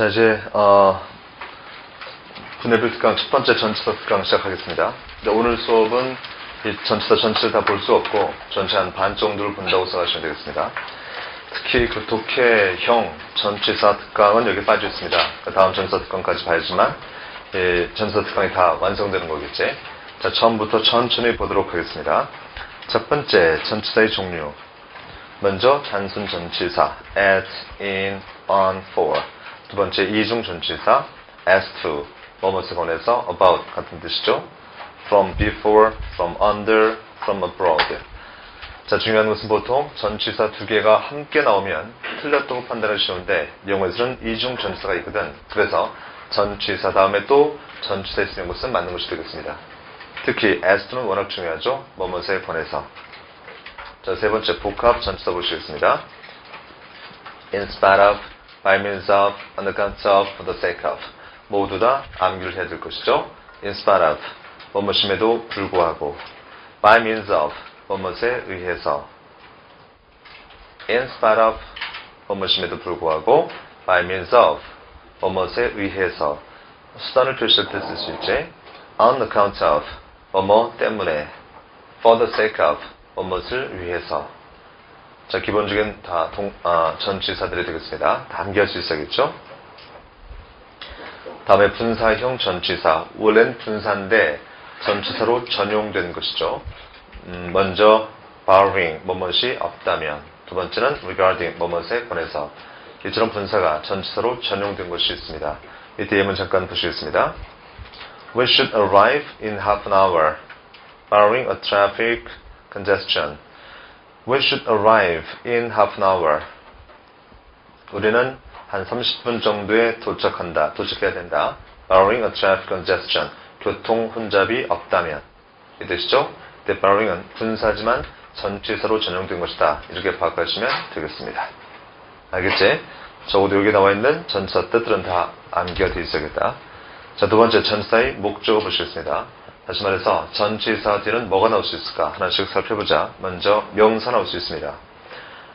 자, 이제, 분해별 특강 첫 번째 전치사 특강 시작하겠습니다. 오늘 수업은 이 전치사 전체를 다 볼 수 없고, 전체 한 반 정도를 본다고 생각하시면 되겠습니다. 특히 그 독해형 전치사 특강은 여기 빠져 있습니다. 그 다음 전치사 특강까지 봐야지만, 전치사 특강이 다 완성되는 거겠지. 자, 처음부터 천천히 보도록 하겠습니다. 첫 번째, 전치사의 종류. 먼저, 단순 전치사, at, in, on, for. 두 번째, 이중 전치사, as to, 뭐뭐에 관해서, about 같은 뜻이죠. from before, from under, from abroad. 자, 중요한 것은 보통 전치사 두 개가 함께 나오면 틀렸다고 판단을 쉬운데 영어에서는 이중 전치사가 있거든. 그래서 전치사 다음에 또 전치사 있으면 것은 맞는 것이 되겠습니다. 특히 as to는 워낙 중요하죠. 뭐뭐에 관해서. 자, 세 번째 복합 전치사 보시겠습니다. in spite of, by means of, on account of, for the sake of. 모두 다 암기를 해야 될 것이죠. in spite of, 뭐뭐임에도 불구하고. by means of, 뭐뭐에 의해서. in spite of, 뭐뭐임에도 불구하고. by means of, 뭐뭐에 의해서. 수단을 표시할 때 쓸 수 있지. on account of, 뭐뭐 때문에. for the sake of, 뭐뭐를 위해서. 자, 기본적인 다 전치사들이 되겠습니다. 다 암기할 수 있어야겠죠? 다음에 분사형 전치사. 원래는 분사인데 전치사로 전용된 것이죠. 먼저 barring, 뭐뭇이 없다면. 두 번째는 regarding, 뭐뭇에 관해서. 이처럼 분사가 전치사로 전용된 것이 있습니다. 밑에 예문 잠깐 보시겠습니다. We should arrive in half an hour, barring a traffic congestion. We should arrive in half an hour. 우리는 한 30분 정도에 도착해야 된다. barring a traffic congestion. 교통 혼잡이 없다면. 이 뜻이죠? 근데 barring은 분사지만 전치사로 전용된 것이다. 이렇게 파악하시면 되겠습니다. 알겠지? 적어도 여기 나와 있는 전치사 뜻들은 다 암기가 되어 있어야겠다. 자, 두 번째 전치사의 목적어 보시겠습니다. 다시 말해서 전치사 뒤는 뭐가 나올 수 있을까? 하나씩 살펴보자. 먼저 명사 나올 수 있습니다.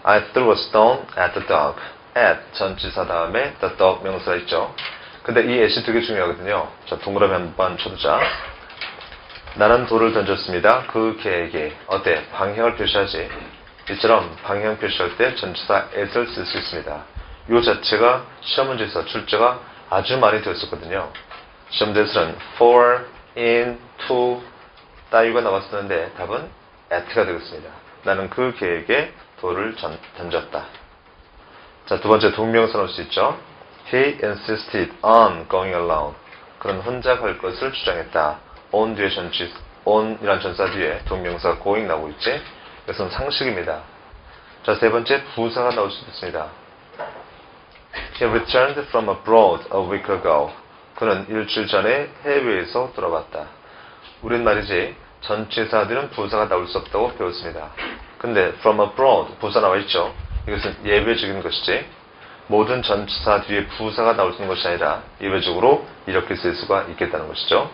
I threw a stone at the dog. at 전치사 다음에 the dog 명사가 있죠. 근데 이 at이 되게 중요하거든요. 자, 동그라미 한번 쳐두자. 나는 돌을 던졌습니다. 그 개에게. 어때? 방향을 표시하지. 이처럼 방향 표시할 때 전치사 at을 쓸 수 있습니다. 이 자체가 시험 문제에서 출제가 아주 많이 되었었거든요. 시험 문제에서는 for, in, to 따위가 나왔었는데 답은 at가 되겠습니다. 나는 그 개에게 돌을 던졌다. 자, 두 번째 동명사 넣을 수 있죠. He insisted on going alone. 그는 혼자 갈 것을 주장했다. on 뒤에 on이란 전사 뒤에 동명사 going 나오고 있지. 이것은 상식입니다. 자, 세 번째 부사가 나올 수도 있습니다. He returned from abroad a week ago. 그는 일주일 전에 해외에서 돌아왔다. 우린 말이지 전치사들은 부사가 나올 수 없다고 배웠습니다. 근데 from abroad 부사 나와 있죠. 이것은 예외적인 것이지 모든 전치사 뒤에 부사가 나올 수 있는 것이 아니라 예외적으로 이렇게 쓸 수가 있겠다는 것이죠.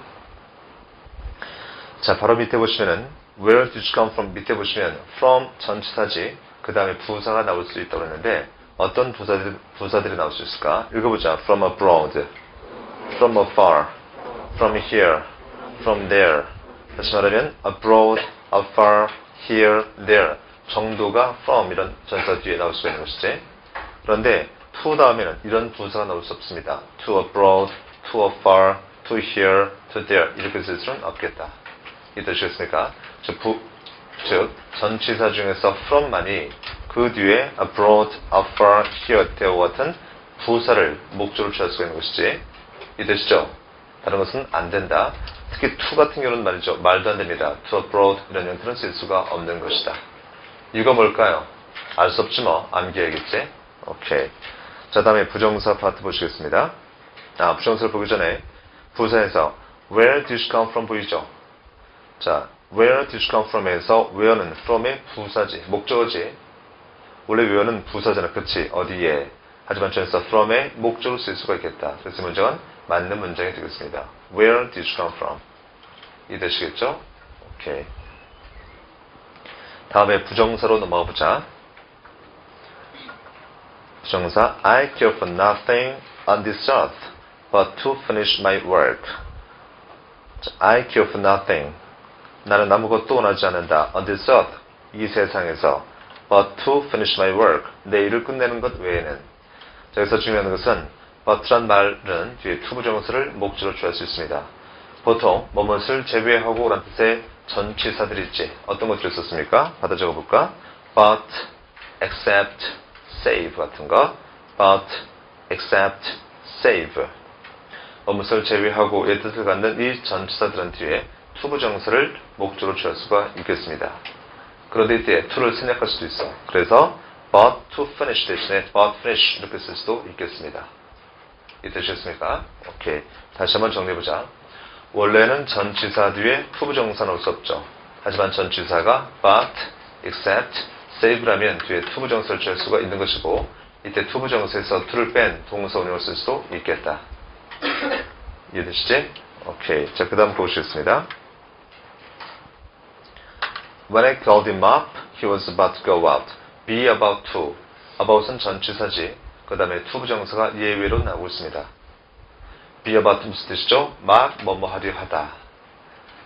자, 바로 밑에 보시면은 where did you come from 밑에 보시면 from 전치사지 그 다음에 부사가 나올 수 있다고 했는데 어떤 부사들이 나올 수 있을까? 읽어보자. from abroad, from afar, from here, from there. 다시 말하면 abroad, afar, here, there 정도가 from 이런 전사 뒤에 나올 수가 있는 것이지. 그런데 to 다음에는 이런 부사가 나올 수 없습니다. to abroad, to afar, to here, to there 이렇게 쓸 수는 없겠다. 이 뜻이겠습니까? 즉 전치사 중에서 from만이 그 뒤에 abroad, afar, here, there 같은 부사를 목적으로 취할 수가 있는 것이지. 이 뜻이죠? 다른 것은 안 된다. 특히 to 같은 경우는 말이죠. 말도 안 됩니다. to abroad 이런 형태는 쓸 수가 없는 것이다. 이거 뭘까요? 알 수 없지 뭐. 암기해야겠지? 오케이. 자, 다음에 부정사 파트 보시겠습니다. 부정사를 보기 전에 부사에서 where did you come from 보이죠? 자, where did you come from에서 where는 from의 부사지, 목적어지. 원래 where는 부사잖아. 그치? 어디에? 하지만 저에서 from의 목적으로 쓸 수가 있겠다. 그래서 문장은 맞는 문장이 되겠습니다. Where did you come from? 이 뜻이겠죠? 오케이. 다음에 부정사로 넘어가 보자. 부정사 I care for nothing on this earth but to finish my work. I care for nothing. 나는 아무것도 원하지 않는다. On this earth, 이 세상에서 but to finish my work. 내 일을 끝내는 것 외에는. 자, 여기서 중요한 것은 but란 말은 뒤에 투부정사를 목적으로 취할 수 있습니다. 보통 뭐뭇을 제외하고 라는 뜻의 전치사들이 있지. 어떤 것들을 썼습니까? 받아 적어볼까? but, except, save 같은 거. but, except, save. 뭐뭇을 제외하고 의 뜻을 갖는 이 전치사들은 뒤에 투부정사를 목적으로 취할 수가 있겠습니다. 그런데 이때 to를 생략할 수도 있어. 그래서 but to finish 대신에 but finish 이렇게 쓸 수도 있겠습니다. 이해되셨습니까? 오케이. 다시 한번 정리해보자. 원래는 전치사 뒤에 투부정사 넣을 수 없죠. 하지만 전치사가 but, except, save라면 뒤에 투부정사를 취할 수가 있는 것이고 이때 투부정사에서 to를 뺀 동사 운용을 쓸 수도 있겠다. 이해되시지? 오케이. 자, 그 다음 보시겠습니다. When I called him up, he was about to go out. Be about to. about은 전치사지. 그 다음에 투부정사가 예외로 나오고 있습니다. be about 무슨 뜻이죠? 막 뭐뭐 하려 하다.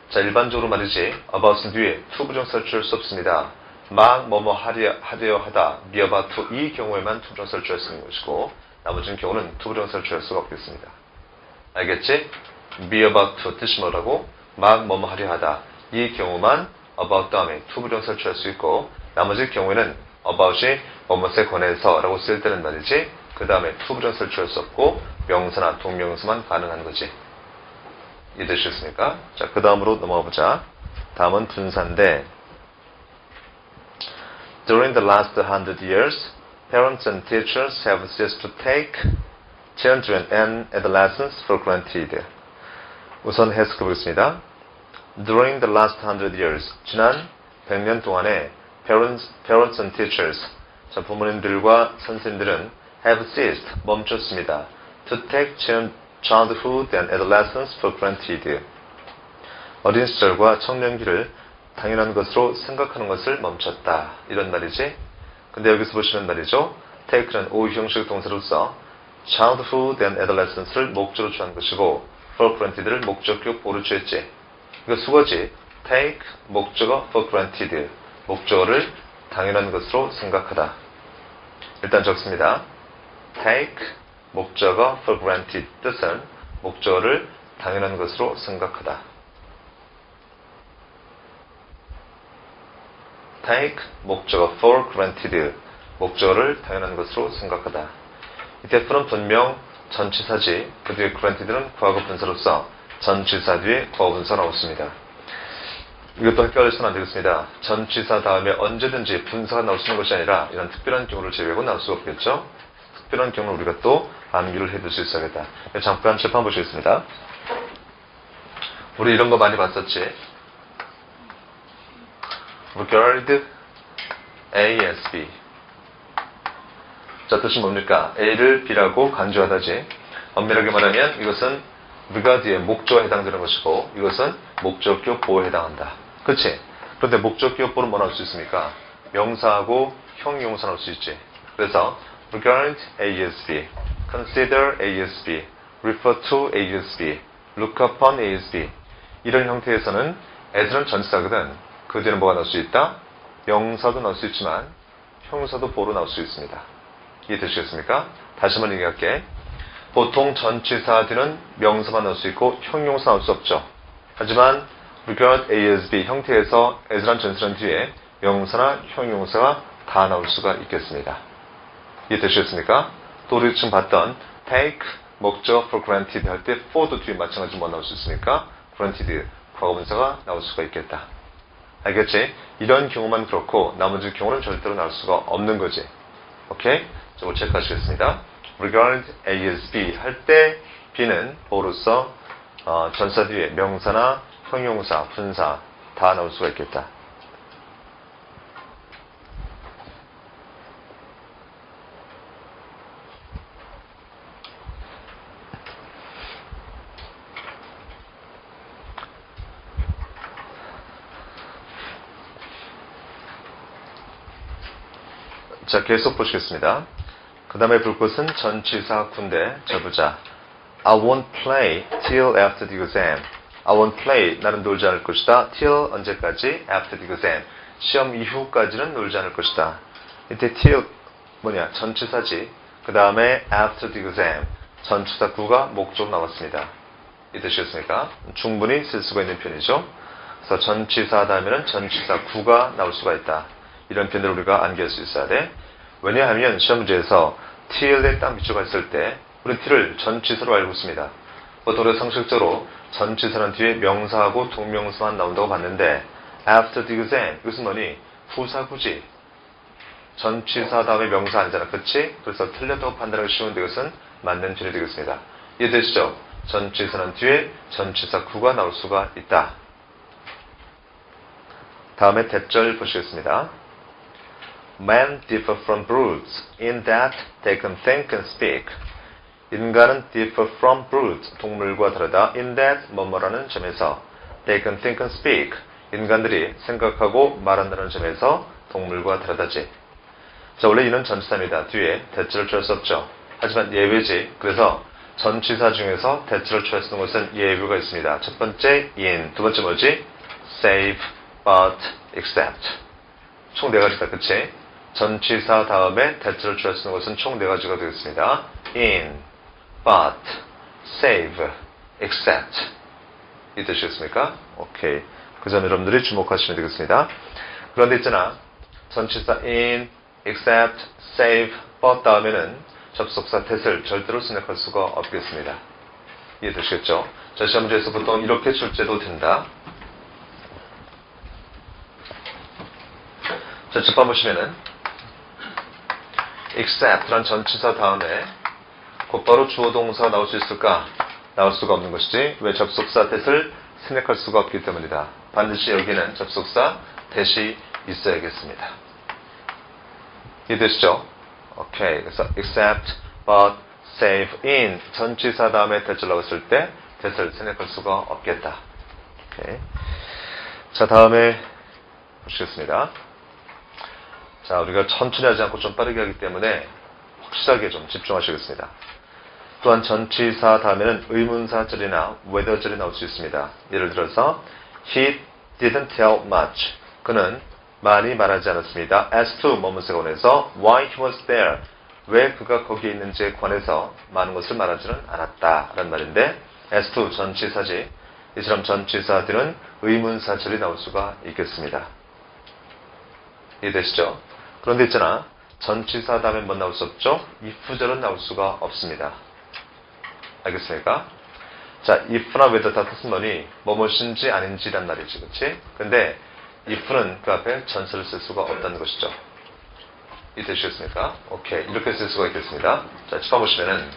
자, 일반적으로 말이지 about은 뒤에 투부정사를 취할 수 없습니다. 막 뭐뭐 하려 하다. be about to 이 경우에만 투부정사를 취할 수 있는 것이고 나머지는 경우는 투부정사를 취할 수가 없겠습니다. 알겠지? be about to 뜻이 뭐라고? 막 뭐뭐 하려 하다. 이 경우만 about 다음에 투부정사를 취할 수 있고 나머지 경우에는 about이 뭐뭐에 관해서 라고 쓸 때는 말이지 그 다음에 투부정사를 취할 수 없고 명사나 동명사만 가능한 거지. 이해되셨습니까? 자, 그 다음으로 넘어가 보자. 다음은 분사인데 During the last 100 years, parents and teachers have ceased to take children and adolescents for granted. 우선 해석해 보겠습니다. During the last 100 years, 지난 100년 동안에 parents and teachers, 자, 부모님들과 선생님들은 have ceased, 멈췄습니다. To take childhood and adolescence for granted. 어린 시절과 청년기를 당연한 것으로 생각하는 것을 멈췄다. 이런 말이지. 근데 여기서 보시면 말이죠. take는 O 형식 동사로서 childhood and adolescence를 목적으로 취한 것이고 for granted를 목적격 보로 취했지. 이거 수거지. take 목적어 for granted 목적어를 당연한 것으로 생각하다. 일단 적습니다. take 목적어 for granted 뜻은 목적어를 당연한 것으로 생각하다. take 목적어 for granted 목적어를 당연한 것으로 생각하다. 이때 f는 분명 전치사지 그 뒤에 granted는 과거 분사로서 전치사 뒤에 과거 분사 나왔습니다. 이것도 헷갈려서는 안 되겠습니다. 전치사 다음에 언제든지 분사가 나올 수 있는 것이 아니라 이런 특별한 경우를 제외하고 나올 수가 없겠죠. 특별한 경우는 우리가 또 암기를 해둘 수 있어야겠다. 잠깐 칠판 보시겠습니다. 우리 이런 거 많이 봤었지. regard A as B. 자, 뜻은 뭡니까? A를 B라고 간주하다지. 엄밀하게 말하면 이것은 regard의 목적어에 해당되는 것이고 이것은 목적격 보호에 해당한다. 그렇지? 그런데 목적격 보호는 뭐 나올 수 있습니까? 명사하고 형용사 나올 수 있지. 그래서 regard A as B, consider A as B, refer to A as B, look upon A as B. 이런 형태에서는 as는 전치사거든. 그 뒤에는 뭐가 나올 수 있다? 명사도 나올 수 있지만 형용사도 보호로 나올 수 있습니다. 이해되시겠습니까? 다시 한번 얘기할게. 보통 전치사 뒤는 명사만 나올 수 있고 형용사 나올 수 없죠. 하지만 regard A as B 형태에서 as란 전치사는 뒤에 명사나 형용사가 다 나올 수가 있겠습니다. 이해되시겠습니까? 또 우리 지금 봤던 take, 목적 for granted 할 때 for도 뒤에 마찬가지로 뭐 나올 수 있습니까? granted, 과거분사가 나올 수가 있겠다. 알겠지? 이런 경우만 그렇고 나머지 경우는 절대로 나올 수가 없는 거지. 오케이? 자, 체크하시겠습니다. regard A as B 할 때 B는 보로서 전사 뒤에 명사나 형용사, 분사 다 나올 수가 있겠다. 자, 계속 보시겠습니다. 그 다음에 볼 것은 전치사 군데 접으자. I won't play till after the exam. I won't play. 나는 놀지 않을 것이다. till 언제까지? after the exam. 시험 이후까지는 놀지 않을 것이다. 이때 till 뭐냐? 전치사지. 그 다음에 after the exam. 전치사 구가 목적 나왔습니다. 이 뜻이겠습니까? 충분히 쓸 수가 있는 표현이죠. 그래서 전치사 다음에는 전치사 구가 나올 수가 있다. 이런 표현을 우리가 암기할 수 있어야 돼. 왜냐하면 시험 문제에서 till에 딱 밑줄가 있을 때 우리 t를 전치사로 알고 있습니다. 보통 우리가 상식적으로 전치사는 뒤에 명사하고 동명사만 나온다고 봤는데 after the exam 이것은 뭐니? 후사구지. 전치사 다음에 명사 아니잖아. 그치? 그래서 틀렸다고 판단하기 쉬운데 이것은 맞는 표현이 되겠습니다. 이해되시죠? 전치사는 뒤에 전치사 구가 나올 수가 있다. 다음에 대절 보시겠습니다. Men differ from brutes in that they can think and speak. 인간은 differ from brutes, 동물과 다르다. in that, 뭐뭐라는 점에서 they can think and speak. 인간들이 생각하고 말한다는 점에서 동물과 다르다지. 자, 원래 이는 전치사입니다. 뒤에 대절을 취할 수 없죠. 하지만 예외지. 그래서 전치사 중에서 대절을 취할 수 있는 것은 예외가 있습니다. 첫 번째 in, 두 번째 뭐지? save, but, except. 총 4가지다. 그치? 전치사 다음에 대절을 취할 수 있는 것은 총 4가지가 되겠습니다. in, but, save, except. 이 뜻이겠습니까? 오케이. 그 점 여러분들이 주목하시면 되겠습니다. 그런데 있잖아. 전치사 in, except, save, but 다음에는 접속사 that을 절대로 생략할 수가 없겠습니다. 이해되시겠죠? 자, 시험 문제에서 보통 이렇게 출제도 된다. 자, 첫 번 보시면은 except란 전치사 다음에 곧바로 주어 동사가 나올 수 있을까? 나올 수가 없는 것이지. 왜? 접속사 that을 생략할 수가 없기 때문이다. 반드시 여기는 접속사 that이 있어야겠습니다. 이해되시죠? 오케이. 그래서 except, but, save, in 전치사 다음에 that을 나왔을 때 that을 생략할 수가 없겠다. 오케이. 자, 다음에 보시겠습니다. 자, 우리가 천천히 하지 않고 좀 빠르게 하기 때문에 확실하게 좀 집중하시겠습니다. 또한 전치사 다음에는 의문사절이나 whether절이 나올 수 있습니다. 예를 들어서 He didn't tell much. 그는 많이 말하지 않았습니다. As to 뭐뭐에 관해서 why he was there. 왜 그가 거기에 있는지에 관해서 많은 것을 말하지는 않았다. 라는 말인데 as to 전치사지. 이처럼 전치사들은 의문사절이 나올 수가 있겠습니다. 이해되시죠? 그런데 있잖아. 전치사 다음에 뭐 나올 수 없죠? if절은 나올 수가 없습니다. 알겠습니까? 자, if나 whether 다 뜻은 뭐니? 뭐뭇인지 아닌지란 말이지. 그치? 근데 if는 그 앞에 전치사를 쓸 수가 없다는 것이죠. 이해되시겠습니까? 오케이. 이렇게 쓸 수가 있겠습니다. 자, 짚어 보시면은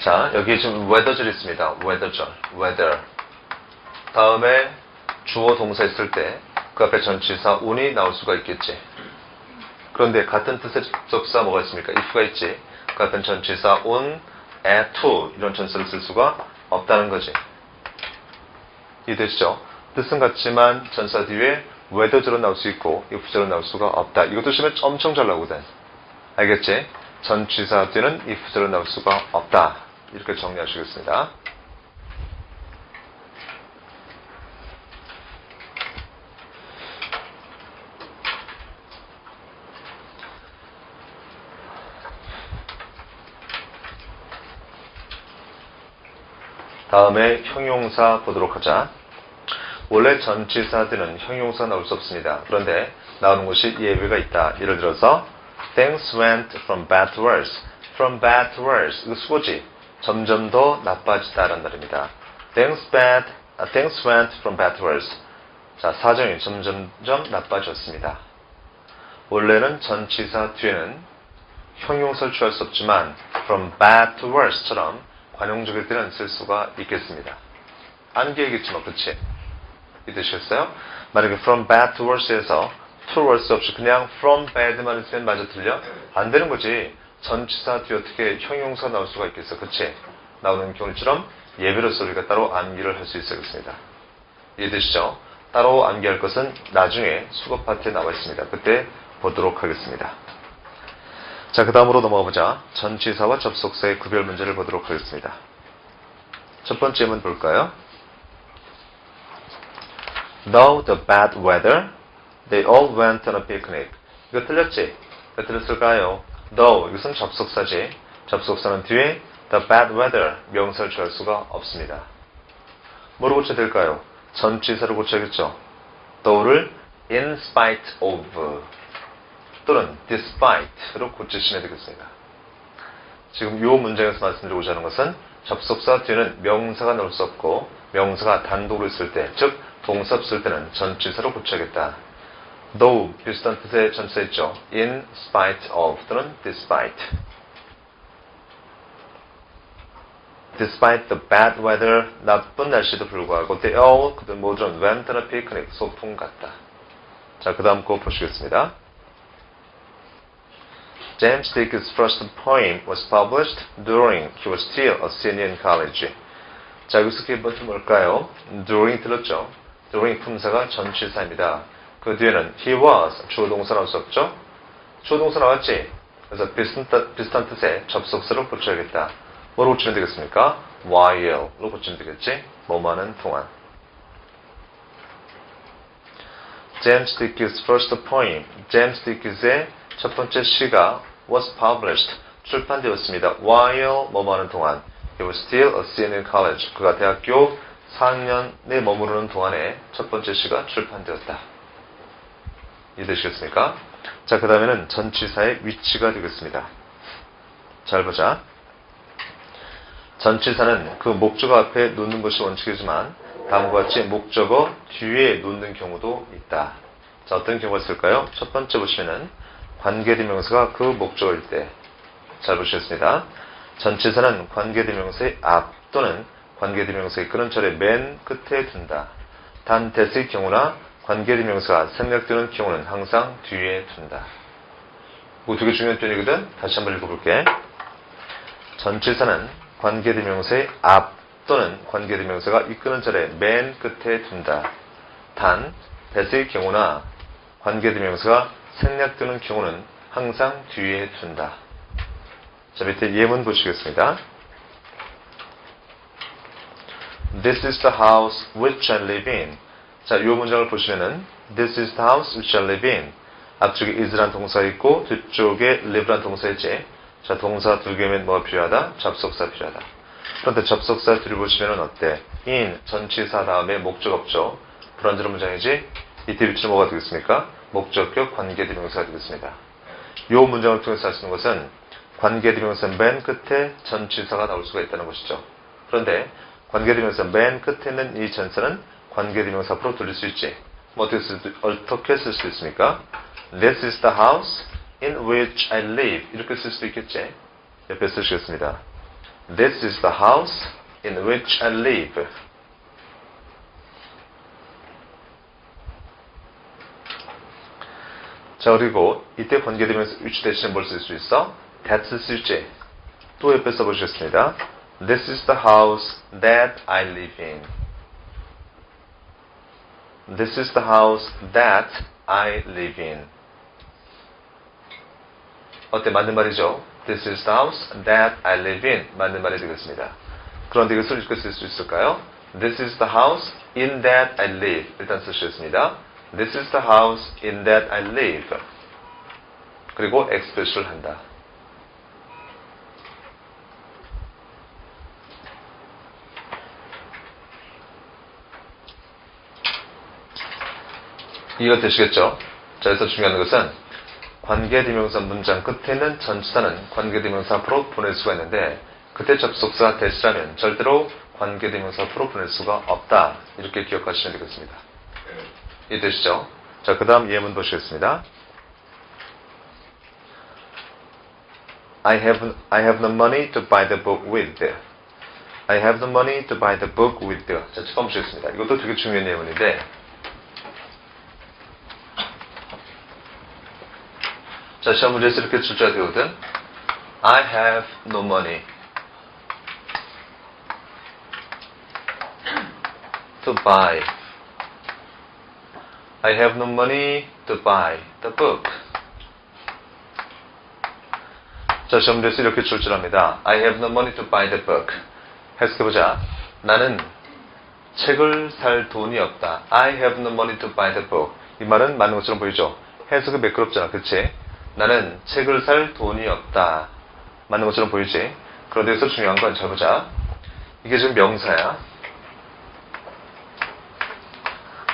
자, 여기 지금 whether절이 있습니다. whether절. whether. 다음에 주어 동사 있을 때 그 앞에 전치사 on이 나올 수가 있겠지. 그런데 같은 뜻의 접속사 뭐가 있습니까? if가 있지. 그 앞에 전치사 on, at, to 이런 전치사를 쓸 수가 없다는 거지. 이해되시죠? 뜻은 같지만 전치사 뒤에 whether절은 나올 수 있고 if절은 나올 수가 없다. 이것도 시면 엄청 잘 나오거든. 알겠지? 전치사 뒤는 if절은 나올 수가 없다. 이렇게 정리하시겠습니다. 다음에 형용사 보도록 하자. 원래 전치사들은 형용사 나올 수 없습니다. 그런데 나오는 것이 예외가 있다. 예를 들어서 Things went from bad to worse. From bad to worse. 이거 수고지. 점점 더 나빠지다라는 말입니다. Things went from bad to worse. 자, 사정이 점점점 나빠졌습니다. 원래는 전치사 뒤에는 형용사를 취할 수 없지만 from bad to worse처럼 관용적일 때는 쓸 수가 있겠습니다. 암기해야겠지만, 그치? 이해되셨어요? 만약에 from bad to worse에서 to worse 없이 그냥 from bad만 있으면 맞아 틀려? 안 되는 거지. 전치사 뒤에 어떻게 형용사 나올 수가 있겠어, 그치? 나오는 경우처럼 예외로서 우리가 따로 암기를 할 수 있어야겠습니다. 이해되시죠? 따로 암기할 것은 나중에 수업 파트에 나와 있습니다. 그때 보도록 하겠습니다. 자, 그 다음으로 넘어가 보자. 전치사와 접속사의 구별 문제를 보도록 하겠습니다. 첫 번째 문제 볼까요? Though the bad weather, they all went on a picnic. 이거 틀렸지? 왜 틀렸을까요? Though, 이것은 접속사지. 접속사는 뒤에 the bad weather, 명사를 취할 수가 없습니다. 뭐로 고쳐야 될까요? 전치사로 고쳐야겠죠. though를 in spite of 또는 despite로 고치시면 되겠습니다. 지금 이 문장에서 말씀드리고자 하는 것은 접속사 뒤에는 명사가 넣을 수 없고 명사가 단독으로 있을 때, 즉 동사 쓸 때는 전치사로 고쳐야겠다. though 비슷한 뜻의 전치사 있죠. in spite of 또는 despite. Despite the bad weather, 나쁜 날씨도 불구하고 they all, 그들 모두는 went on a picnic, 소풍 갔다. 자, 그 다음 거 보시겠습니다. James Dickens' first poem was published during he was still a senior in college. 자, 여기서 키워드 뭘까요? during 들었죠? during 품사가 전치사입니다. 그 뒤에는 he was, 주어 동사 나올 수 없죠? 주어 동사 나왔지? 그래서 비슷한 뜻의 접속사로 고쳐야겠다. 뭐로 고치면 되겠습니까? while로 고치면 되겠지? 뭐뭐하는 동안. James Dickens' first poem, James Dickens의 첫 번째 시가 was published, 출판되었습니다. while 뭐뭐하는 동안. He was still a senior in college. 그가 대학교 4학년에 머무르는 동안에 첫 번째 시가 출판되었다. 이해되시겠습니까? 자, 그 다음에는 전치사의 위치가 되겠습니다. 잘 보자. 전치사는 그 목적어 앞에 놓는 것이 원칙이지만 다음과 같이 목적어 뒤에 놓는 경우도 있다. 자, 어떤 경우가 있을까요? 첫 번째 보시면은 관계대명사가 그 목적어일 때. 잘 보시겠습니다. 전치사는 관계대명사의 앞 또는 관계대명사의 끄는 절의 맨 끝에 둔다. 단 대수의 경우나 관계대명사가 생략되는 경우는 항상 뒤에 둔다. 이거 되게 중요한 표현이거든. 다시 한번 읽어볼게. 전치사는 관계대명사의 앞 또는 관계대명사가 이끄는 절의 맨 끝에 둔다. 단 대수의 경우나 관계대명사가 생략되는 경우는 항상 뒤에 둔다. 자, 밑에 예문 보시겠습니다. This is the house which I live in. 자, 이 문장을 보시면은 This is the house which I live in. 앞쪽에 is란 동사 있고 뒤쪽에 live란 동사 있지. 자, 동사 두 개면 뭐가 필요하다? 접속사 필요하다. 그런데 접속사 둘이 보시면은 어때? in, 전치사 다음에 목적 없죠. 불완전한 문장이지? 이때 위치는 뭐가 되겠습니까? 목적격 관계대명사가 되겠습니다. 이 문장을 통해서 할 수 있는 것은 관계대명사 맨 끝에 전치사가 나올 수가 있다는 것이죠. 그런데 관계대명사 맨 끝에 있는 이 전사는 관계대명사 앞으로 돌릴 수 있지. 뭐 어떻게 쓸 수 있습니까? This is the house in which I live. 이렇게 쓸 수도 있겠지. 옆에 쓰시겠습니다. This is the house in which I live. 자, 그리고 이때 관계대명사 which 대신에 뭘 쓸 수 있어? that 쓸 수 있지. 또 옆에 써보시겠습니다. This is the house that I live in. This is the house that I live in. 어때? 맞는 말이죠? This is the house that I live in. 맞는 말이 되겠습니다. 그런데 이것을 이렇게 쓸 수 있을까요? This is the house in that I live. 일단 쓰시겠습니다. This is the house in that I live. 그리고 expression을 한다. 이해가 되시겠죠? 자, 여기서 중요한 것은 관계대명사 문장 끝에 있는 전치사는 관계대명사 앞으로 보낼 수가 있는데 그때 접속사 대시라면 절대로 관계대명사 앞으로 보낼 수가 없다. 이렇게 기억하시면 되겠습니다. 이해되시죠? 자, 그 다음 예문 보시겠습니다. I have no money to buy the book with. I have no money to buy the book with. 자, 첫 번째 보시겠습니다. 이것도 되게 중요한 예문인데 자, 시험 문제에서 이렇게 출제가 되거든. I have no money to buy I have no money to buy the book. 자, 시험지에서 이렇게 출제합니다. I have no money to buy the book. 해석해보자. 나는 책을 살 돈이 없다. I have no money to buy the book. 이 말은 맞는 것처럼 보이죠? 해석은 매끄럽잖아. 그치? 나는 책을 살 돈이 없다. 맞는 것처럼 보이지? 그런데 여기서 중요한 건 잘 보자. 이게 지금 명사야.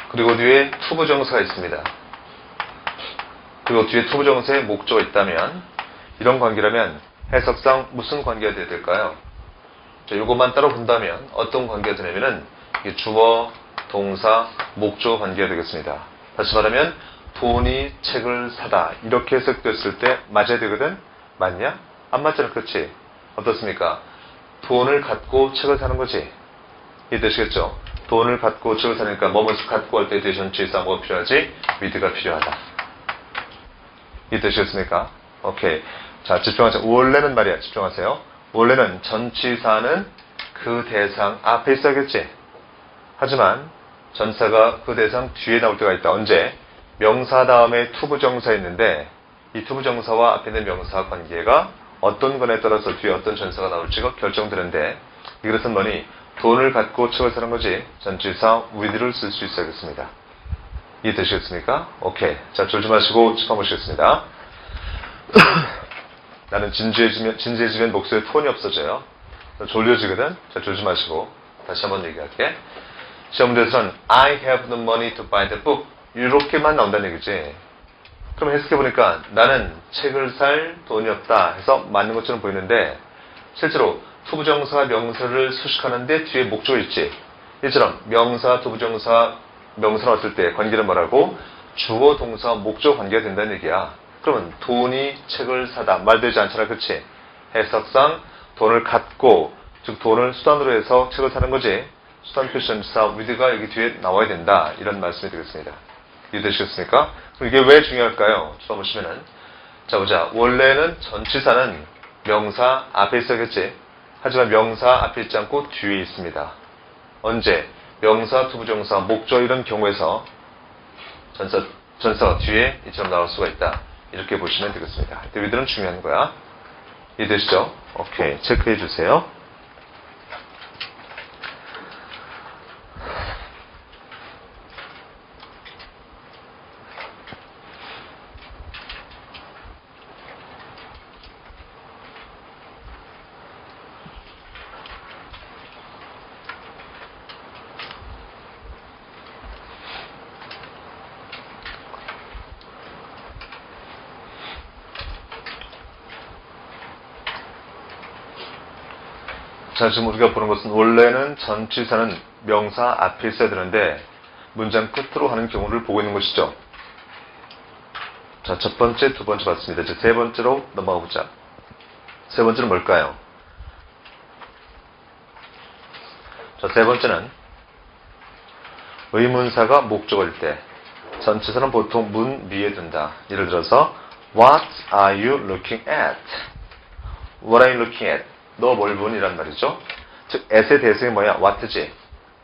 그리고 뒤에 투부정사가 있습니다. 그리고 뒤에 투부정사에 목조가 있다면 이런 관계라면 해석상 무슨 관계가 돼야 될까요? 자, 이것만 따로 본다면 어떤 관계가 되냐면은 이게 주어, 동사, 목조 관계가 되겠습니다. 다시 말하면 돈이 책을 사다 이렇게 해석됐을 때 맞아야 되거든? 맞냐? 안 맞잖아. 그렇지? 어떻습니까? 돈을 갖고 책을 사는 거지. 이해되시겠죠? 돈을 갖고 책을 사니까 뭐뭐를 갖고 할 때 뒤에 전치사 뭐가 필요하지? with가 필요하다. 이해되시겠습니까? 오케이. 자, 집중하세요. 원래는 말이야. 집중하세요. 원래는 전치사는 그 대상 앞에 있어야겠지? 하지만 전사가 그 대상 뒤에 나올 때가 있다. 언제? 명사 다음에 투부정사 있는데 이 투부정사와 앞에 있는 명사 관계가 어떤 거에 따라서 뒤에 어떤 전사가 나올지가 결정되는데 이것은 뭐니? 돈을 갖고 책을 사는 거지. 전치사 with를 쓸 수 있어야겠습니다. 이해되시겠습니까? 오케이. 자, 졸지 마시고 짚어보시겠습니다. 나는 진지해지면 목소리에 톤이 없어져요. 졸려지거든? 자, 졸지 마시고 다시 한번 얘기할게. 시험대에서는 I have no money to buy the book 이렇게만 나온다는 얘기지. 그럼 해석해보니까 나는 책을 살 돈이 없다 해서 맞는 것처럼 보이는데 실제로 투부정사가 명사를 수식하는데 뒤에 목조가 있지. 이처럼 명사, 투부정사, 명사가 왔을 때 관계는 뭐라고? 주어, 동사, 목조 관계가 된다는 얘기야. 그러면 돈이 책을 사다 말되지 않잖아. 그치? 해석상 돈을 갖고 즉 돈을 수단으로 해서 책을 사는 거지. 수단 표시전치사 with가 여기 뒤에 나와야 된다. 이런 말씀이 되겠습니다. 이해되시겠습니까? 그럼 이게 왜 중요할까요? 쳐보시면은 자 보자. 원래는 전치사는 명사 앞에 있어야겠지. 하지만 명사 앞에 있지 않고 뒤에 있습니다. 언제? 명사, 투부정사, 목조 이런 경우에서 전사가 뒤에 이처럼 나올 수가 있다. 이렇게 보시면 되겠습니다. with는 중요한 거야. 이해되시죠? 오케이. 체크해 주세요. 자, 지금 우리가 보는 것은 원래는 전치사는 명사 앞에 있어야 되는데 문장 끝으로 하는 경우를 보고 있는 것이죠. 자, 첫 번째, 두 번째 봤습니다. 이제 세 번째로 넘어가 보자. 세 번째는 뭘까요? 자, 세 번째는 의문사가 목적어일 때 전치사는 보통 문 위에 둔다. 예를 들어서 What are you looking at? What are you looking at? 너 뭘 보니? 이란 말이죠. 즉, at의 대상이 뭐야? what지.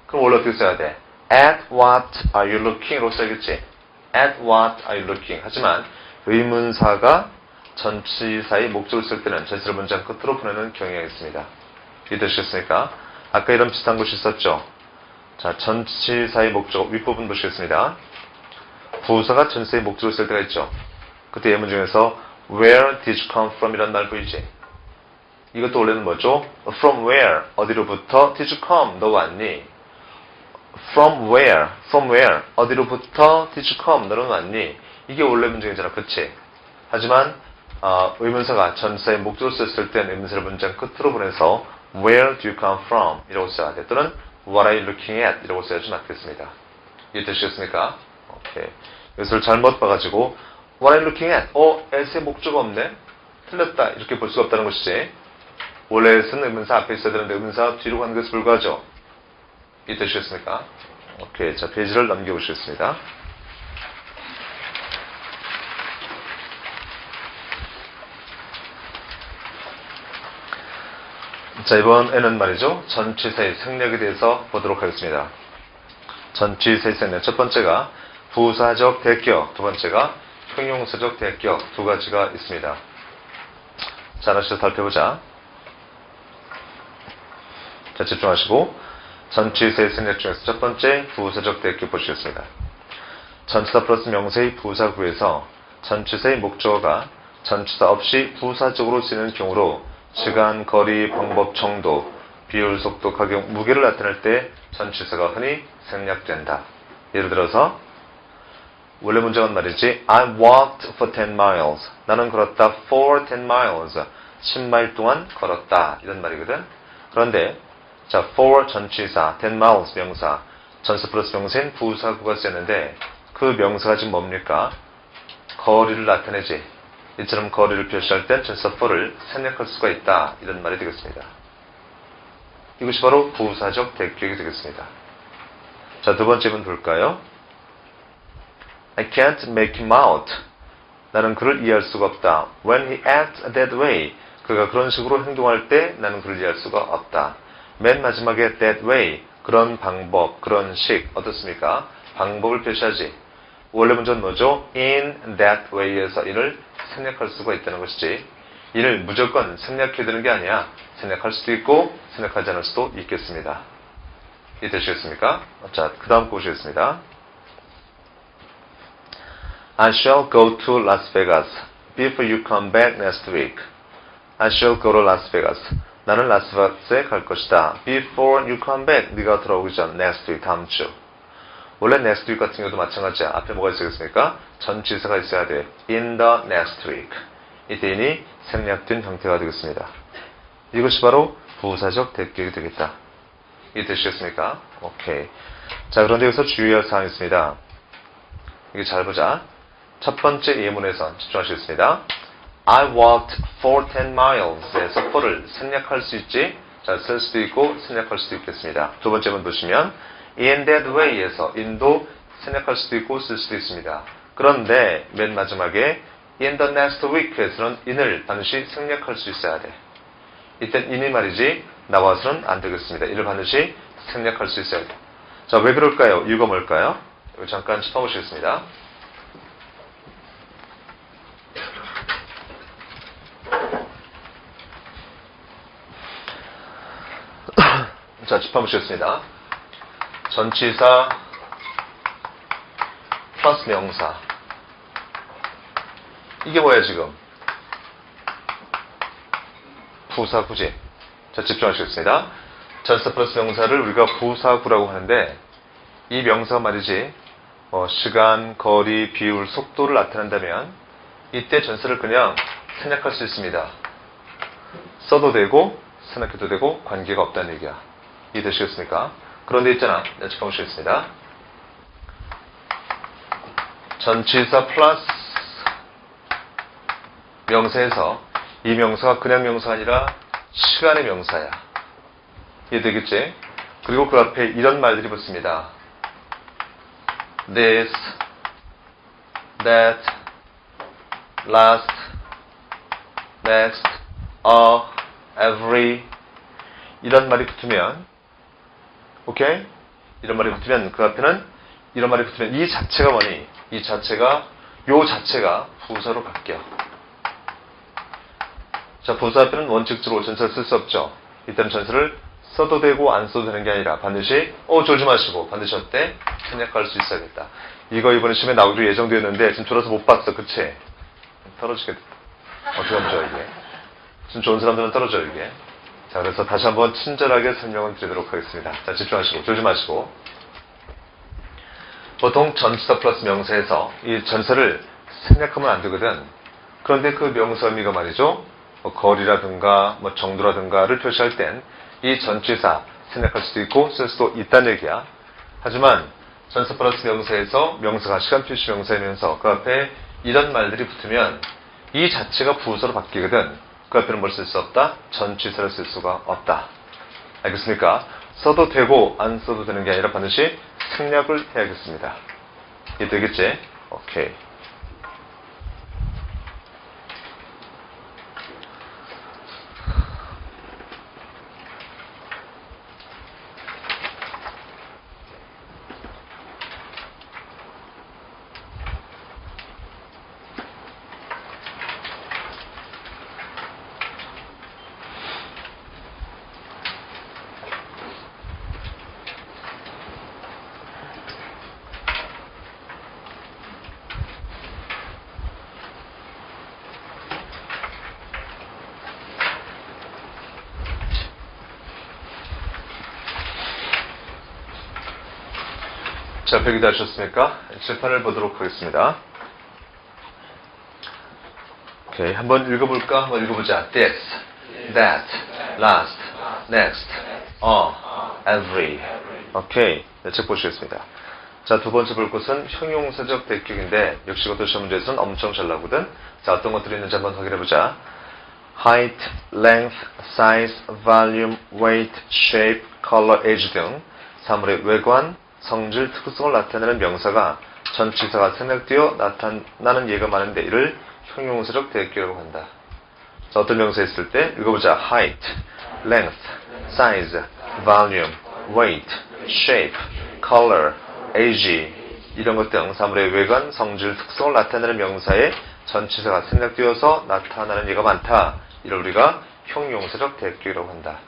그럼 원래 어떻게 써야 돼? At what are you looking? 로 써야겠지. At what are you looking? 하지만 의문사가 전치사의 목적을 쓸 때는 전치사 문장 끝으로 보내는 경향이 있습니다. 이해되시겠습니까? 아까 이런 비슷한 것이 있었죠. 자, 전치사의 목적 윗부분 보시겠습니다. 부사가 전치사의 목적을 쓸 때가 있죠. 그때 예문 중에서 Where did you come from? 이란 말 보이지? 이것도 원래는 뭐죠? From where? 어디로부터? Did you come? 너 왔니? From where? From where? 어디로부터? Did you come? 너는 왔니? 이게 원래 문장이잖아. 그치? 하지만 의문사가 전치사의 목적을 썼을 땐 의문사를 문장 끝으로 보내서 Where do you come from? 이라고 써야 돼. 또는 What are you looking at? 이라고 써야지 맞겠습니다. 이해되시겠습니까? 오케이. 이것을 잘못 봐가지고 What are you looking at? at의 목적어 없네? 틀렸다. 이렇게 볼 수가 없다는 것이지. 원래 쓴 의문사 앞에 있어야 되는데 의문사 뒤로 가는 것에 불과하죠. 이해되시겠습니까? 오케이. 자, 페이지를 넘겨보시겠습니다. 자, 이번에는 말이죠. 전치사의 생략에 대해서 보도록 하겠습니다. 전치사의 생략. 첫 번째가 부사적 대격, 두 번째가 형용사적 대격 두 가지가 있습니다. 자, 하나씩 살펴보자. 자, 집중하시고 전치사의 생략 중에서 첫 번째 부사적 대격 보시겠습니다. 전치사 플러스 명사의 부사구에서 전치사의 목적어가 전치사 없이 부사적으로 쓰이는 경우로 시간, 거리, 방법, 정도, 비율, 속도, 가격, 무게를 나타낼 때 전치사가 흔히 생략된다. 예를 들어서 원래 문장은 말이지 I walked for 10 miles. 나는 걸었다 for 10 miles. 10마일 동안 걸었다. 이런 말이거든. 그런데 자, for 전치사, 10 miles 명사, 전치사 플러스 명사인 부사구가 쓰였는데 그 명사가 지금 뭡니까? 거리를 나타내지. 이처럼 거리를 표시할 땐 전치사 for를 생략할 수가 있다. 이런 말이 되겠습니다. 이것이 바로 부사적 대격이 되겠습니다. 자, 두 번째 문 볼까요? I can't make him out. 나는 그를 이해할 수가 없다. When he acts that way. 그가 그런 식으로 행동할 때 나는 그를 이해할 수가 없다. 맨 마지막에 that way. 그런 방법, 그런 식. 어떻습니까? 방법을 표시하지. 원래 문제는 뭐죠? in that way에서 in을 생략할 수가 있다는 것이지. in을 무조건 생략해야 되는 게 아니야. 생략할 수도 있고 생략하지 않을 수도 있겠습니다. 이해되시겠습니까? 자, 그 다음 거 보시겠습니다. I shall go to Las Vegas before you come back next week. I shall go to Las Vegas. 나는 라스베가스에 갈 것이다. Before you come back. 네가 돌아오기 전 next week. 다음 주. 원래 next week 같은 경우도 마찬가지야. 앞에 뭐가 있어야겠습니까? 전치사가 있어야 돼. In the next week. 이때 인이 생략된 형태가 되겠습니다. 이것이 바로 부사적 대격이 되겠다. 이해되시겠습니까? 오케이. 자, 그런데 여기서 주의할 사항이 있습니다. 이게 잘 보자. 첫 번째 예문에서 집중하시겠습니다. I walked for 10 miles에서 for를 생략할 수 있지. 자, 쓸 수도 있고 생략할 수도 있겠습니다. 두 번째 문 보시면 in that way에서 in도 생략할 수도 있고 쓸 수도 있습니다. 그런데 맨 마지막에 in the next week에서는 in을 반드시 생략할 수 있어야 돼. 이땐 in이 말이지 나와서는 안 되겠습니다. 이를 반드시 생략할 수 있어야 돼. 자, 왜 그럴까요? 이유가 뭘까요? 이거 잠깐 짚어보시겠습니다. 자, 짚어보시겠습니다. 전치사 플러스 명사. 이게 뭐야 지금? 부사구지. 자, 집중하시겠습니다. 전치사 플러스 명사를 우리가 부사구라고 하는데 이 명사가 말이지 시간, 거리, 비율, 속도를 나타낸다면 이때 전치사를 그냥 생략할 수 있습니다. 써도 되고 생략해도 되고 관계가 없다는 얘기야. 이해되시겠습니까? 그런데 있잖아. 네, 짚어보시겠습니다. 전치사 플러스 명사에서 이 명사가 그냥 명사가 아니라 시간의 명사야. 이해되겠지? 그리고 그 앞에 이런 말들이 붙습니다. This, that, last, next, every 이런 말이 붙으면 오케이? 이런 말이 붙으면 그 앞에는 이런 말이 붙으면 이 자체가 뭐니? 이 자체가 요 자체가 부사로 바뀌어. 자, 부사 앞에는 원칙적으로 전치사를 쓸 수 없죠. 이때는 전치사를 써도 되고 안 써도 되는 게 아니라 반드시 졸지 마시고 반드시 어때? 생략할 수 있어야겠다. 이거 이번에 시험에 나오기로 예정되었는데 지금 졸아서 못 봤어. 그치? 떨어지겠다. 어떻게 하면 좋아 이게? 지금 좋은 사람들은 떨어져 이게. 자, 그래서 다시 한번 친절하게 설명을 드리도록 하겠습니다. 자, 집중하시고 졸지 마시고. 보통 전치사 플러스 명사에서 이 전치사를 생략하면 안 되거든. 그런데 그 명사 의미가 말이죠. 거리라든가 정도라든가를 표시할 땐 이 전치사 생략할 수도 있고 쓸 수도 있다는 얘기야. 하지만 전치사 플러스 명사에서 명사가 시간 표시 명사이면서 그 앞에 이런 말들이 붙으면 이 자체가 부사로 바뀌거든. 그 앞에는 뭘 쓸 수 없다? 전치사를 쓸 수가 없다. 알겠습니까? 써도 되고 안 써도 되는 게 아니라 반드시 생략을 해야겠습니다. 이해 되겠지? 오케이. 자, 필기 다 하셨습니까? 칠판을 보도록 하겠습니다. 오케이, 한번 읽어볼까? 한번 읽어보자. This, that, last, next, every. 오케이, 네, 책 보시겠습니다. 자, 두 번째 볼 것은 형용사적 대격인데 역시 이것도 시험 문제에서는 엄청 잘 나오거든. 자, 어떤 것들이 있는지 한번 확인해보자. height, length, size, volume, weight, shape, color, age 등 사물의 외관, 성질, 특성을 나타내는 명사가 전치사가 생략되어 나타나는 예가 많은데 이를 형용사적 대격이라고 한다. 자, 어떤 명사 있을 때 읽어보자. height, length, size, volume, weight, shape, color, age 이런 것 등 사물의 외관, 성질, 특성을 나타내는 명사에 전치사가 생략되어서 나타나는 예가 많다. 이를 우리가 형용사적 대격이라고 한다.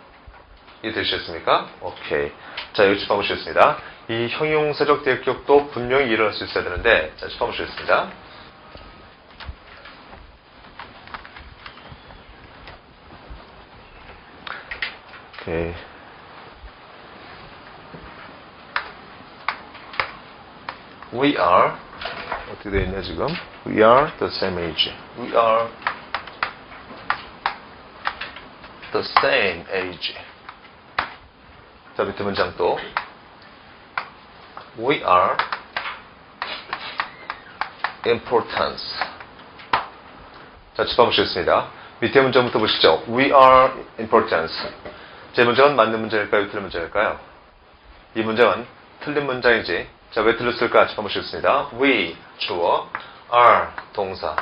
이해되셨습니까? 오케이. 자, 여기 짚어 보시겠습니다. 이 형용사적 대격도 분명히 이해할 수 있어야 되는데, 자, 짚어 보시겠습니다. 오케이. We are, 어떻게 되어 있냐, 지금? We are the same age. We are the same age. 자, 밑에 문장 또. We are importance. 자, 짚어보시겠습니다. 밑에 문장부터 보시죠. We are importance. 제 문장은 맞는 문장일까요? 틀린 문장일까요? 이 문장은 틀린 문장이지. 자, 왜 틀렸을까? 짚어보시겠습니다. We, 주어, are, 동사.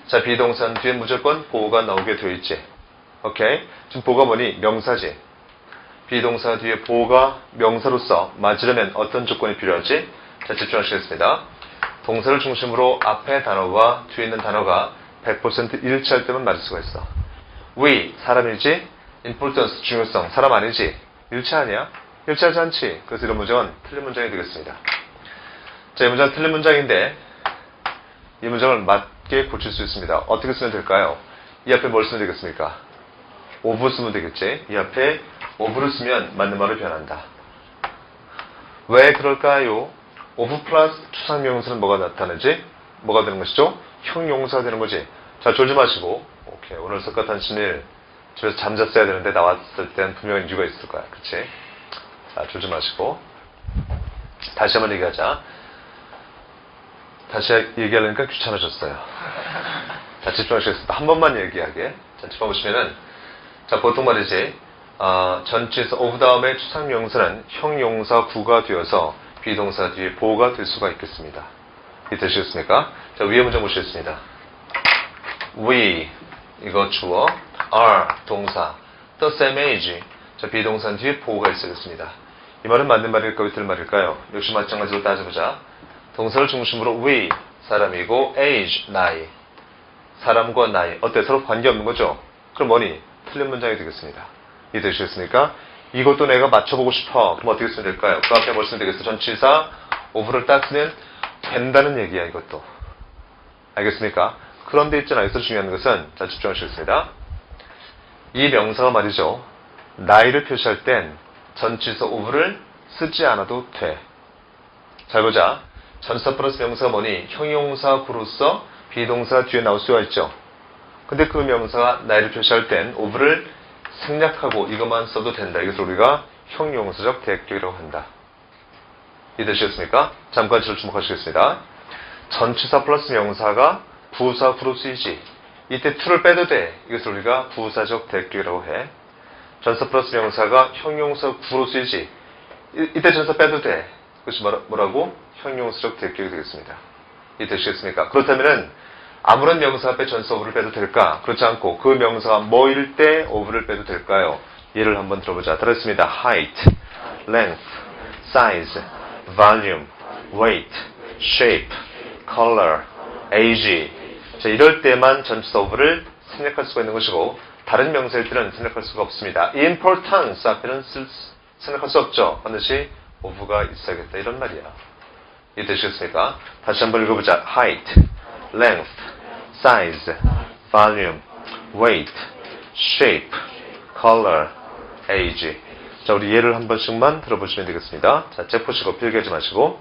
자, 비동사는 뒤에 무조건 보호가 나오게 되어 있지. 오케이? 지금 보호가 뭐니? 명사지. 비동사 뒤에 보호가 명사로서 맞으려면 어떤 조건이 필요하지? 자, 집중하시겠습니다. 동사를 중심으로 앞에 단어와 뒤에 있는 단어가 100% 일치할 때만 맞을 수가 있어. We, 사람이지? importance, 중요성, 사람 아니지? 일치 아니야? 일치하지 않지? 그래서 이런 문장은 틀린 문장이 되겠습니다. 자, 이 문장은 틀린 문장인데 이 문장을 맞게 고칠 수 있습니다. 어떻게 쓰면 될까요? 이 앞에 뭘 쓰면 되겠습니까? of 쓰면 되겠지? 이 앞에 of를 쓰면 맞는 말로 변한다. 왜 그럴까요? of 플러스 추상명사는 뭐가 나타나지? 뭐가 되는 것이죠? 형용사가 되는 거지. 자, 졸지 마시고. 오케이. 오늘 석가탄신일 집에서 잠잤어야 되는데 나왔을 땐 분명히 이유가 있을 거야. 그치? 자, 졸지 마시고. 다시 한번 얘기하자. 다시 얘기하려니까 귀찮아졌어요. 자, 집중하시겠습니다. 한 번만 얘기하게. 자, 집어보시면은, 자, 보통 말이지, 전치에서 of 다음에 추상명사는 형용사 구가 되어서 비동사 뒤에 보호가 될 수가 있겠습니다. 이해되시겠습니까? 자, 위에 문장 보시겠습니다. We, 이거 주어, are, 동사, the same age, 자, 비동사 뒤에 보호가 있어야겠습니다. 이 말은 맞는 말일까요? 틀린 말일까요? 역시 마찬가지로 따져보자. 동사를 중심으로 we, 사람이고 age, 나이. 사람과 나이. 어때? 서로 관계없는 거죠? 그럼 뭐니? 틀린 문장이 되겠습니다. 이해되시겠습니까? 이것도 내가 맞춰보고 싶어. 그럼 어떻게 쓰면 될까요? 그 앞에 뭘 쓰면 되겠어? 전치사 of를 딱 쓰면 된다는 얘기야, 이것도. 알겠습니까? 그런데 있잖아. 여기서 중요한 것은, 자, 집중하시겠습니다. 이 명사가 말이죠. 나이를 표시할 땐 전치사 of를 쓰지 않아도 돼. 잘 보자. 전치사 플러스 명사가 뭐니? 형용사 구로서 비동사 뒤에 나올 수가 있죠. 근데 그 명사가 나이를 표시할 땐 of를 생략하고 이것만 써도 된다. 이것을 우리가 형용사적 대격이라고 한다. 이해되시겠습니까? 잠깐 지를 주목하시겠습니다. 전치사 플러스 명사가 부사 구로 쓰이지. 이때 to를 빼도 돼. 이것을 우리가 부사적 대격이라고 해. 전치사 플러스 명사가 형용사 구로 쓰이지. 이때 전치사 빼도 돼. 그것이 뭐라고? 형용사적 대격이 되겠습니다. 이해되시겠습니까? 그렇다면은 아무런 명사 앞에 전치사 of를 빼도 될까? 그렇지 않고 그 명사가 뭐일 때 of를 빼도 될까요? 예를 한번 들어보자. 들었습니다. height, length, size, volume, weight, shape, color, age. 자, 이럴 때만 전치사 of를 생략할 수가 있는 것이고 다른 명사일 때는 생략할 수가 없습니다. importance 앞에는 생략할 수 없죠. 반드시 of가 있어야겠다. 이런 말이야. 이해되시겠습니까? 다시 한번 읽어보자. height, length, size, volume, weight, shape, color, age. 자, 우리 예를 한 번씩만 들어보시면 되겠습니다. 자, 책 보시고 필기하지 마시고.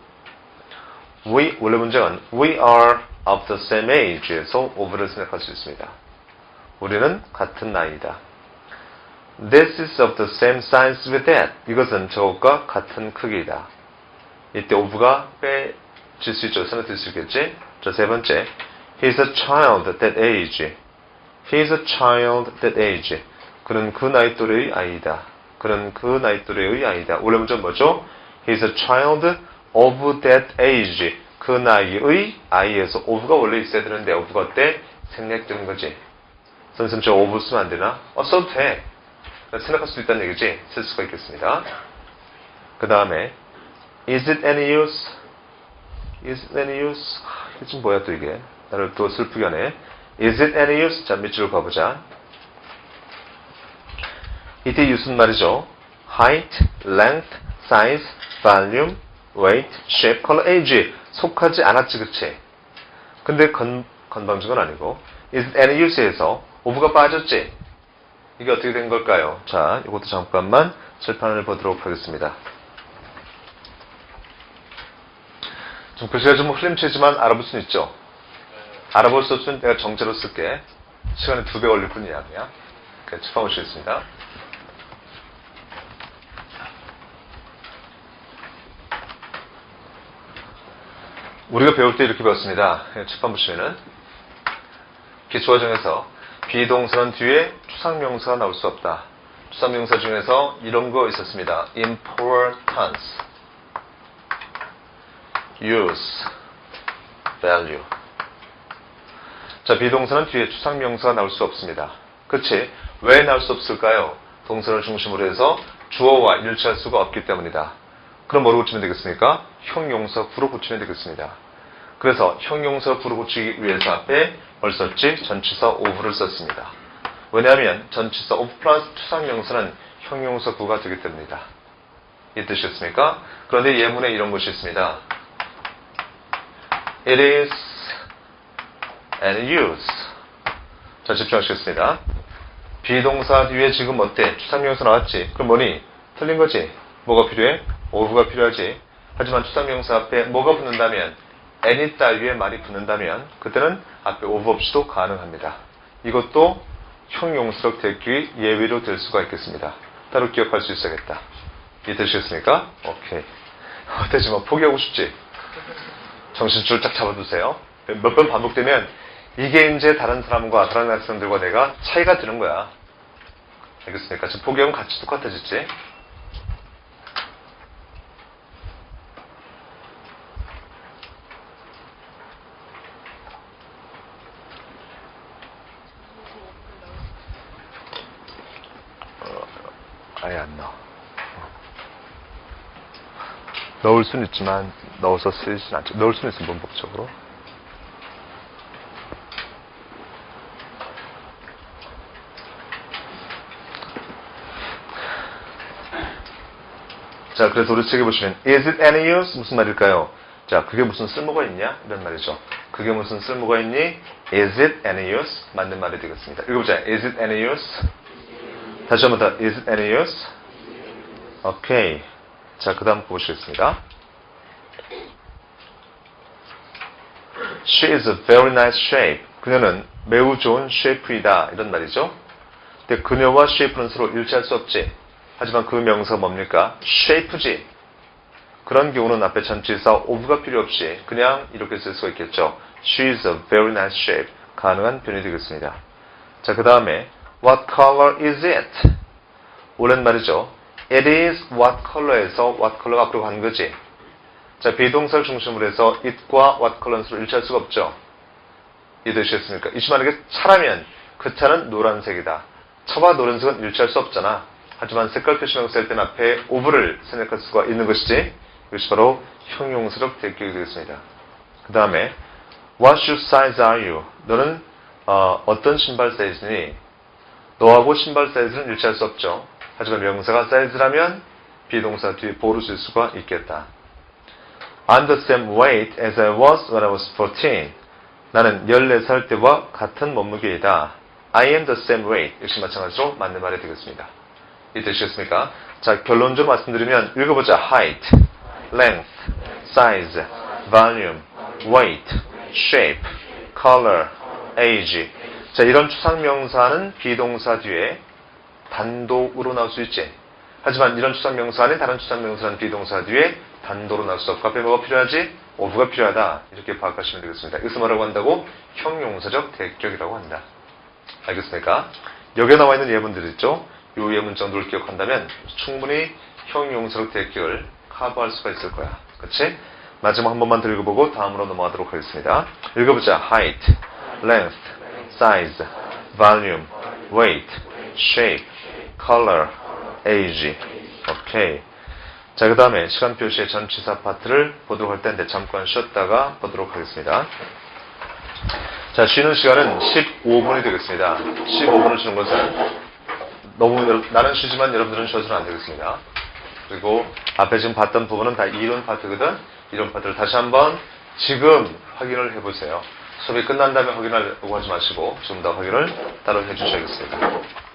원래 문장은 we are of the same age에서 of를 생각할 수 있습니다. 우리는 같은 나이다. This is of the same size with that. 이것은 저것과 같은 크기이다. 이때 of가 빼질 수 있죠. 생각될 수 있겠지? 자, 세 번째. He's a child that age. He's a child that age. 그는 그 나이 또래의 아이다. 그는 그 나이 또래의 아이다. 원래 문장 뭐죠? He's a child of that age. 그 나이의 아이에서 of가 원래 있어야 되는데 of가 어때? 생략되는 거지. 선생님 저 of 쓰면 안 되나? 써도 돼. 생각할 수도 있다는 얘기지. 쓸 수가 있겠습니다. 그 다음에 Is it any use? Is it any use? 이게 지금 뭐야 또 이게. 나를 또 슬프게 하네. Is it any use? 자, 밑줄을 가보자. 이때 use는 말이죠. height, length, size, volume, weight, shape, color, age. 속하지 않았지, 그치? 근데 건방진 건 아니고 is it any use에서 of가 빠졌지? 이게 어떻게 된 걸까요? 자, 이것도 잠깐만 칠판을 보도록 하겠습니다. 좀 글씨가 좀 흐림치지만 알아볼 수는 있죠? 알아볼 수 없으면 내가 정제로 쓸게. 시간이 2배 걸릴 뿐이야, 그냥. 칠판 보시겠습니다. 우리가 배울 때 이렇게 배웠습니다. 칠판 보시면은 기초과정에서 비동사는 뒤에 추상명사가 나올 수 없다. 추상명사 중에서 이런 거 있었습니다. importance, use, value. 자, 비동사는 뒤에 추상명사가 나올 수 없습니다. 그치? 왜 나올 수 없을까요? 동사를 중심으로 해서 주어와 일치할 수가 없기 때문이다. 그럼 뭐로 고치면 되겠습니까? 형용사 구로 고치면 되겠습니다. 그래서 형용사 구로 고치기 위해서 앞에 뭘 썼지? 전치사 of를 썼습니다. 왜냐하면 전치사 of 플러스 추상명사는 형용사 구가 되기 때문이다. 이 뜻이었습니까? 그런데 예문에 이런 것이 있습니다. It is an use. 자, 집중하시겠습니다. 비동사 뒤에 지금 어때? 추상명사 나왔지? 그럼 뭐니? 틀린 거지? 뭐가 필요해? of가 필요하지. 하지만 추상명사 앞에 뭐가 붙는다면 any 따위의 말이 붙는다면 그때는 앞에 of 없이도 가능합니다. 이것도 형용사적 대기 예외로 될 수가 있겠습니다. 따로 기억할 수 있어야겠다. 이해되시겠습니까? 오케이. 되지 뭐 포기하고 싶지? 정신줄 딱 잡아두세요. 몇 번 반복되면 이게 이제 다른 사람과 다른 학생들과 내가 차이가 드는 거야. 알겠습니까? 지금 포기하면 같이 똑같아지지? 아예 안 넣어. 넣을 수는 있지만 넣어서 쓰진 않죠. 넣을 수는 있어, 문법적으로. 자, 그래서 우리 책에 보시면 Is it any use? 무슨 말일까요? 자, 그게 무슨 쓸모가 있냐? 이런 말이죠. 그게 무슨 쓸모가 있니? Is it any use? 맞는 말이 되겠습니다. 읽어보자. Is it any use? 다시 한번 더. Is it any use? 오케이. 자, 그 다음 보시겠습니다. She is a very nice shape. 그녀는 매우 좋은 쉐이프이다. 이런 말이죠. 근데 그녀와 쉐이프는 서로 일치할 수 없지. 하지만 그 명사가 뭡니까? 쉐이프지. 그런 경우는 앞에 전치사 of가 필요 없이 그냥 이렇게 쓸 수가 있겠죠. She is a very nice shape. 가능한 변이 되겠습니다. 자, 그 다음에 What color is it? 원래는 말이죠. It is what color에서 what color가 앞으로 간 거지. 자, 비동사를 중심으로 해서 it과 what color는 서로 일치할 수가 없죠. 이해되시겠습니까? 이 말하게 차라면 그 차는 노란색이다. 차와 노란색은 일치할 수 없잖아. 하지만 색깔 표시명사 할 때는 앞에 of를 생략할 수가 있는 것이지. 이것이 바로 형용사적 대격이 되겠습니다. 그 다음에 What shoe size are you? 너는 어떤 신발 사이즈니? 너하고 신발 사이즈는 일치할 수 없죠. 하지만 명사가 사이즈라면 비동사 뒤에 보를 쓸 수가 있겠다. I'm the same weight as I was when I was 14. 나는 14살 때와 같은 몸무게이다. I am the same weight. 역시 마찬가지로 맞는 말이 되겠습니다. 이해되시겠습니까? 자, 결론적으로 말씀드리면 읽어보자. height, length, size, volume, weight, shape, color, age. 자, 이런 추상명사는 비동사 뒤에 단독으로 나올 수 있지. 하지만 이런 추상명사는 다른 추상명사는 비동사 뒤에 단독으로 나올 수 없고 앞에 뭐가 필요하지? of가 필요하다. 이렇게 파악하시면 되겠습니다. 이것을 뭐라고 한다고? 형용사적 대격이라고 한다. 알겠습니까? 여기에 나와 있는 예문들 있죠? 이 예문 정도를 기억한다면 충분히 형용사적 대격을 커버할 수가 있을 거야. 그치? 마지막 한 번만 더 읽어보고 다음으로 넘어가도록 하겠습니다. 읽어보자. height, length, size, volume, weight, shape, color, age. 오케이. 자, 그 다음에 시간 표시의 전치사 파트를 보도록 할 텐데 잠깐 쉬었다가 보도록 하겠습니다. 자, 쉬는 시간은 15분이 되겠습니다. 15분을 쉬는 것은 너무 나는 쉬지만 여러분들은 쉬어서는 안 되겠습니다. 그리고 앞에 지금 봤던 부분은 다 이론 파트거든. 이론 파트를 다시 한번 지금 확인을 해보세요. 수업이 끝난 다음에 확인하려고 하지 마시고 지금 다 확인을 따로 해주셔야겠습니다.